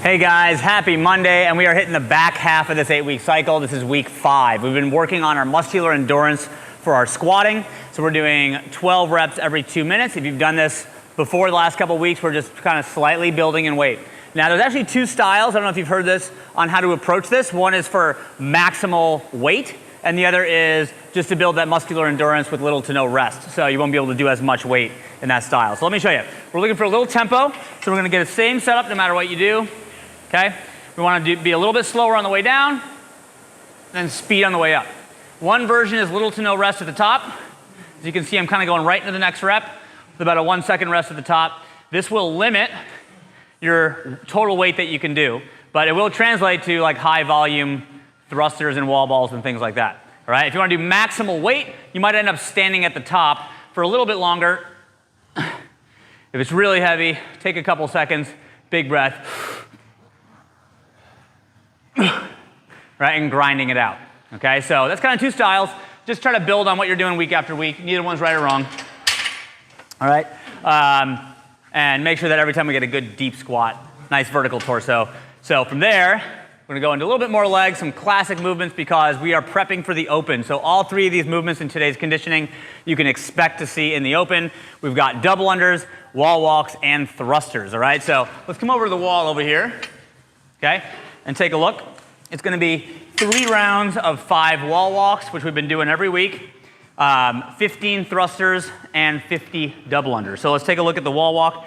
Hey guys, happy Monday, and we are hitting the back half of this 8-week cycle. This is week 5. We've been working on our muscular endurance for our squatting. So we're doing 12 reps every 2 minutes. If you've done this before the last couple of weeks, we're just kind of slightly building in weight. Now there's actually 2 styles, I don't know if you've heard this, on how to approach this. One is for maximal weight, and the other is just to build that muscular endurance with little to no rest. So you won't be able to do as much weight in that style. So let me show you. We're looking for a little tempo, so we're gonna get the same setup no matter what you do. Okay? We want to be a little bit slower on the way down, and speed on the way up. One version is little to no rest at the top. As you can see, I'm kind of going right into the next rep with about a 1-second rest at the top. This will limit your total weight that you can do, but it will translate to like high volume thrusters and wall balls and things like that. All right? If you want to do maximal weight, you might end up standing at the top for a little bit longer. If it's really heavy, take a couple seconds, big breath. Right, and grinding it out. Okay, so that's kind of 2 styles. Just try to build on what you're doing week after week. Neither one's right or wrong. All right, and make sure that every time we get a good deep squat, nice vertical torso. So from there, we're gonna go into a little bit more legs, some classic movements because we are prepping for the open. So all 3 of these movements in today's conditioning, you can expect to see in the open. We've got double unders, wall walks, and thrusters. All right, so let's come over to the wall over here. Okay. And take a look. It's going to be 3 rounds of 5 wall walks, which we've been doing every week, 15 thrusters, and 50 double unders. So let's take a look at the wall walk.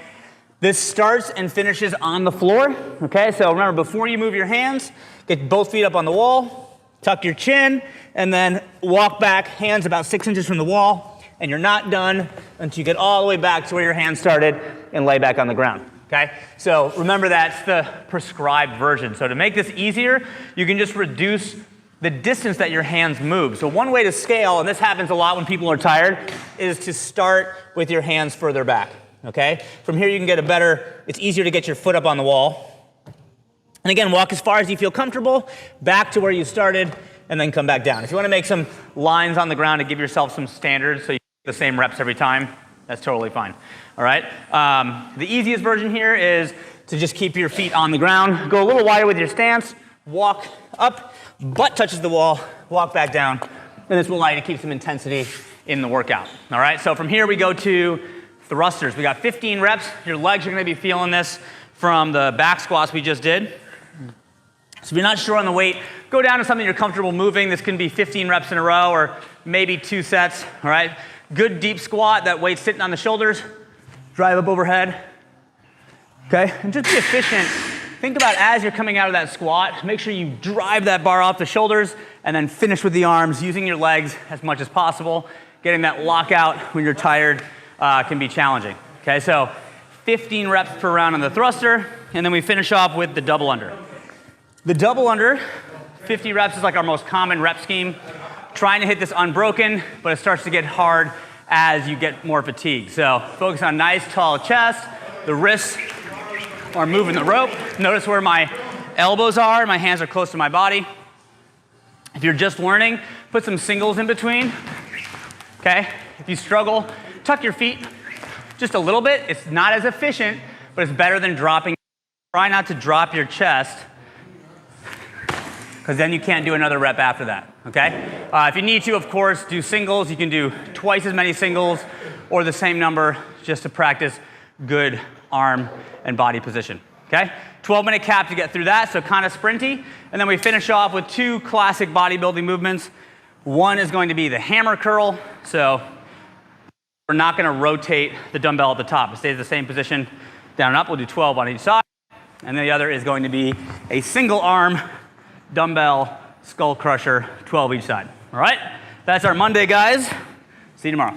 This starts and finishes on the floor. Okay, so remember, before you move your hands, get both feet up on the wall, tuck your chin, and then walk back, hands about 6 inches from the wall, and you're not done until you get all the way back to where your hands started and lay back on the ground. Okay, so remember that's the prescribed version. So to make this easier, you can just reduce the distance that your hands move. So one way to scale, and this happens a lot when people are tired, is to start with your hands further back. Okay, from here you can get it's easier to get your foot up on the wall. And again, walk as far as you feel comfortable, back to where you started, and then come back down. If you want to make some lines on the ground to give yourself some standards so you get the same reps every time, that's totally fine. All right. The easiest version here is to just keep your feet on the ground. Go a little wider with your stance. Walk up, butt touches the wall, walk back down. And this will allow you to keep some intensity in the workout. All right. So from here we go to thrusters. We got 15 reps. Your legs are going to be feeling this from the back squats we just did. So if you're not sure on the weight, go down to something you're comfortable moving. This can be 15 reps in a row or maybe 2 sets. All right. Good deep squat, that weight's sitting on the shoulders. Drive up overhead. Okay, and just be efficient. Think about as you're coming out of that squat, make sure you drive that bar off the shoulders and then finish with the arms, using your legs as much as possible. Getting that lockout when you're tired can be challenging. Okay, so 15 reps per round on the thruster, and then we finish off with the double under. The double under, 50 reps is like our most common rep scheme. Trying to hit this unbroken, but it starts to get hard as you get more fatigued. So focus on nice tall chest. The wrists are moving the rope. Notice where my elbows are. My hands are close to my body. If you're just learning, put some singles in between. Okay? If you struggle, tuck your feet just a little bit. It's not as efficient, but it's better than dropping. Try not to drop your chest, because then you can't do another rep after that, okay? If you need to, of course, do singles. You can do twice as many singles or the same number just to practice good arm and body position, okay? 12-minute cap to get through that, so kind of sprinty. And then we finish off with 2 classic bodybuilding movements. One is going to be the hammer curl. So we're not gonna rotate the dumbbell at the top. It stays the same position, down and up. We'll do 12 on each side. And then the other is going to be a single arm dumbbell skull crusher, 12 each side. All right, that's our Monday, guys. See you tomorrow.